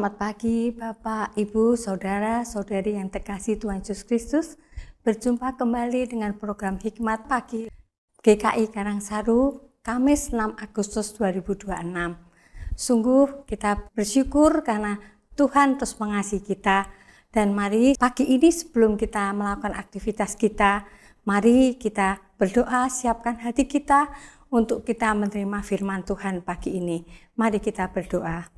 Selamat pagi Bapak, Ibu, Saudara, Saudari yang terkasih Tuhan Yesus Kristus. Berjumpa kembali dengan program Hikmat Pagi GKI Karangsaru, Kamis 6 Agustus 2026. Sungguh kita bersyukur karena Tuhan terus mengasihi kita. Dan mari pagi ini sebelum kita melakukan aktivitas kita, mari kita berdoa, siapkan hati kita untuk kita menerima firman Tuhan pagi ini. Mari kita berdoa.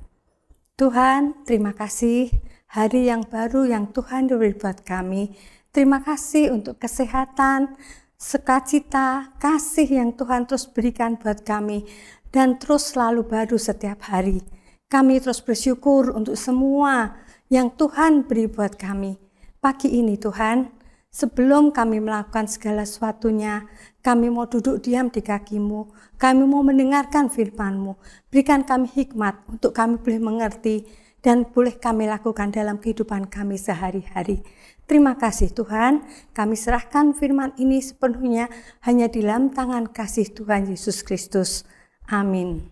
Tuhan, terima kasih hari yang baru yang Tuhan beri buat kami. Terima kasih untuk kesehatan, sukacita, kasih yang Tuhan terus berikan buat kami dan terus selalu baru setiap hari. Kami terus bersyukur untuk semua yang Tuhan beri buat kami. Pagi ini Tuhan, sebelum kami melakukan segala sesuatunya, kami mau duduk diam di kaki-Mu, kami mau mendengarkan firman-Mu. Berikan kami hikmat untuk kami boleh mengerti dan boleh kami lakukan dalam kehidupan kami sehari-hari. Terima kasih Tuhan, kami serahkan firman ini sepenuhnya hanya di dalam tangan kasih Tuhan Yesus Kristus. Amin.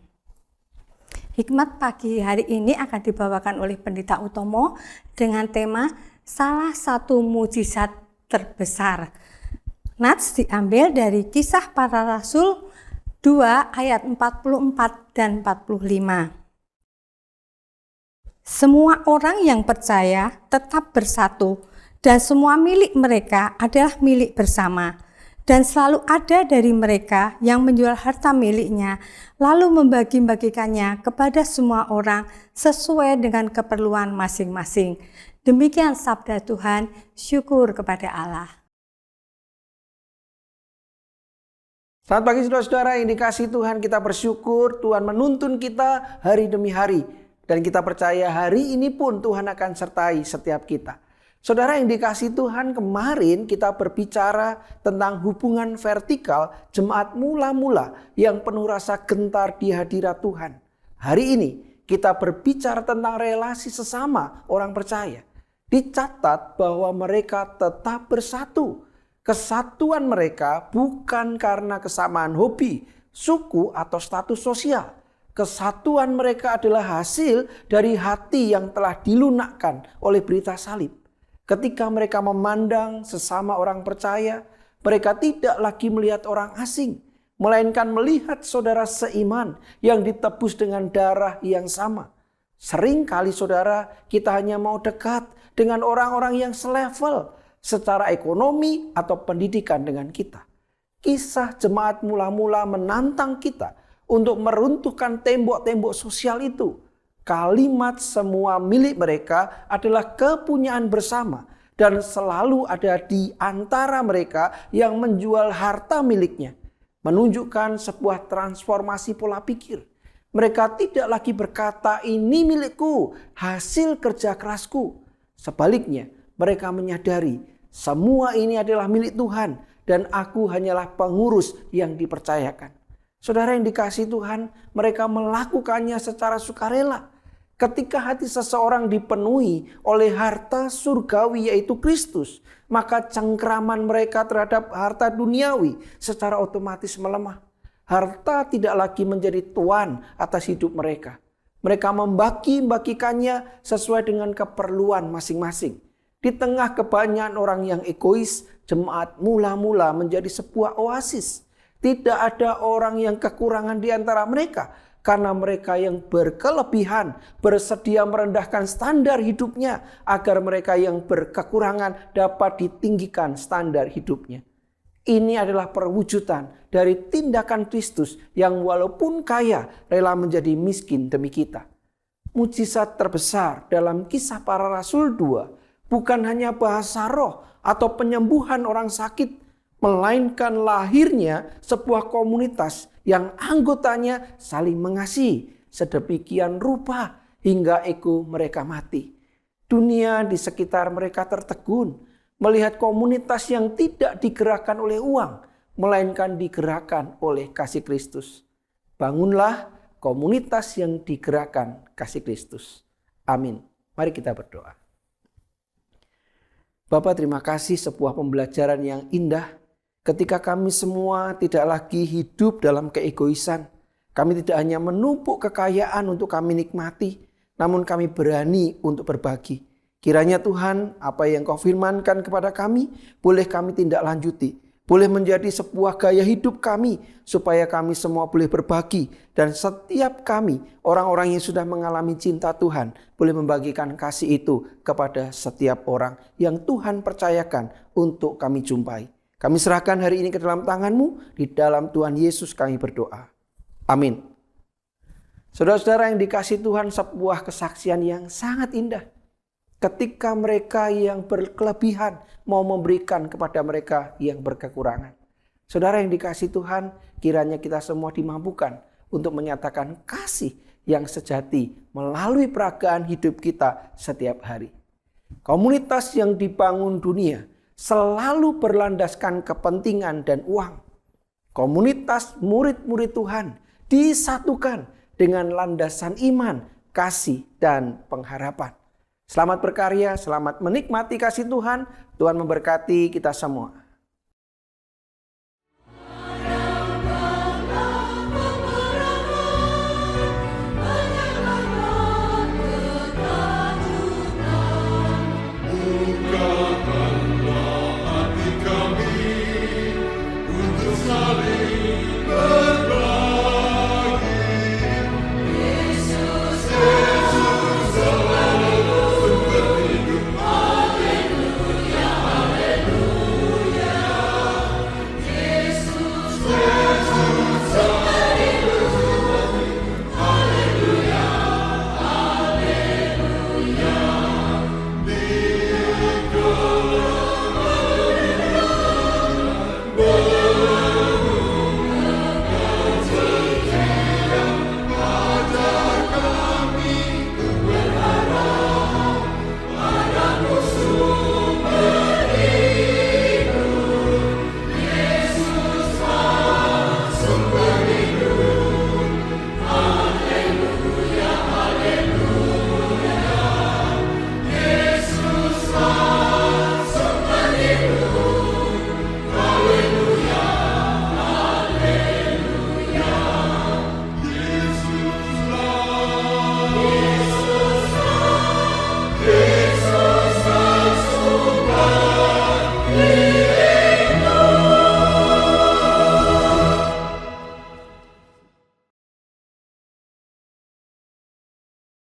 Hikmat pagi hari ini akan dibawakan oleh Pendeta Utomo dengan tema salah satu mujizat terbesar. Nats diambil dari Kisah Para Rasul 2 ayat 44 dan 45. Semua orang yang percaya tetap bersatu dan semua milik mereka adalah milik bersama. Dan selalu ada dari mereka yang menjual harta miliknya lalu membagi-bagikannya kepada semua orang sesuai dengan keperluan masing-masing. Demikian sabda Tuhan, syukur kepada Allah. Selamat pagi saudara-saudara yang dikasihi Tuhan, kita bersyukur Tuhan menuntun kita hari demi hari. Dan kita percaya hari ini pun Tuhan akan sertai setiap kita. Saudara yang dikasihi Tuhan, kemarin kita berbicara tentang hubungan vertikal jemaat mula-mula yang penuh rasa gentar di hadirat Tuhan. Hari ini kita berbicara tentang relasi sesama orang percaya. Dicatat bahwa mereka tetap bersatu. Kesatuan mereka bukan karena kesamaan hobi, suku, atau status sosial. Kesatuan mereka adalah hasil dari hati yang telah dilunakkan oleh berita salib. Ketika mereka memandang sesama orang percaya, mereka tidak lagi melihat orang asing, melainkan melihat saudara seiman yang ditebus dengan darah yang sama. Seringkali saudara, kita hanya mau dekat dengan orang-orang yang selevel secara ekonomi atau pendidikan dengan kita. Kisah jemaat mula-mula menantang kita untuk meruntuhkan tembok-tembok sosial itu. Kalimat semua milik mereka adalah kepunyaan bersama dan selalu ada di antara mereka yang menjual harta miliknya. Menunjukkan sebuah transformasi pola pikir. Mereka tidak lagi berkata ini milikku, hasil kerja kerasku. Sebaliknya, mereka menyadari semua ini adalah milik Tuhan dan aku hanyalah pengurus yang dipercayakan. Saudara yang dikasihi Tuhan, mereka melakukannya secara sukarela. Ketika hati seseorang dipenuhi oleh harta surgawi yaitu Kristus, maka cengkraman mereka terhadap harta duniawi secara otomatis melemah. Harta tidak lagi menjadi tuan atas hidup mereka. Mereka membagi-bagikannya sesuai dengan keperluan masing-masing. Di tengah kebanyakan orang yang egois, jemaat mula-mula menjadi sebuah oasis. Tidak ada orang yang kekurangan di antara mereka. Karena mereka yang berkelebihan bersedia merendahkan standar hidupnya. Agar mereka yang berkekurangan dapat ditinggikan standar hidupnya. Ini adalah perwujudan dari tindakan Kristus yang walaupun kaya rela menjadi miskin demi kita. Mujizat terbesar dalam Kisah Para Rasul 2 bukan hanya bahasa roh atau penyembuhan orang sakit, melainkan lahirnya sebuah komunitas yang anggotanya saling mengasihi sedemikian rupa hingga ego mereka mati. Dunia di sekitar mereka tertegun melihat komunitas yang tidak digerakkan oleh uang, melainkan digerakkan oleh kasih Kristus. Bangunlah komunitas yang digerakkan kasih Kristus. Amin. Mari kita berdoa. Bapa, terima kasih sebuah pembelajaran yang indah. Ketika kami semua tidak lagi hidup dalam keegoisan. Kami tidak hanya menumpuk kekayaan untuk kami nikmati. namun kami berani untuk berbagi. Kiranya Tuhan, apa yang Kau firmankan kepada kami, boleh kami tindak lanjuti. Boleh menjadi sebuah gaya hidup kami, supaya kami semua boleh berbagi. Dan setiap kami, orang-orang yang sudah mengalami cinta Tuhan, boleh membagikan kasih itu kepada setiap orang yang Tuhan percayakan untuk kami jumpai. Kami serahkan hari ini ke dalam tangan-Mu, di dalam Tuhan Yesus kami berdoa. Amin. Saudara-saudara yang dikasihi Tuhan, sebuah kesaksian yang sangat indah. Ketika mereka yang berkelebihan mau memberikan kepada mereka yang berkekurangan. Saudara yang dikasihi Tuhan, kiranya kita semua dimampukan untuk menyatakan kasih yang sejati melalui peragaan hidup kita setiap hari. Komunitas yang dibangun dunia selalu berlandaskan kepentingan dan uang. Komunitas murid-murid Tuhan disatukan dengan landasan iman, kasih, dan pengharapan. Selamat berkarya, selamat menikmati kasih Tuhan. Tuhan memberkati kita semua. Bukakanlah hati kami untuk saling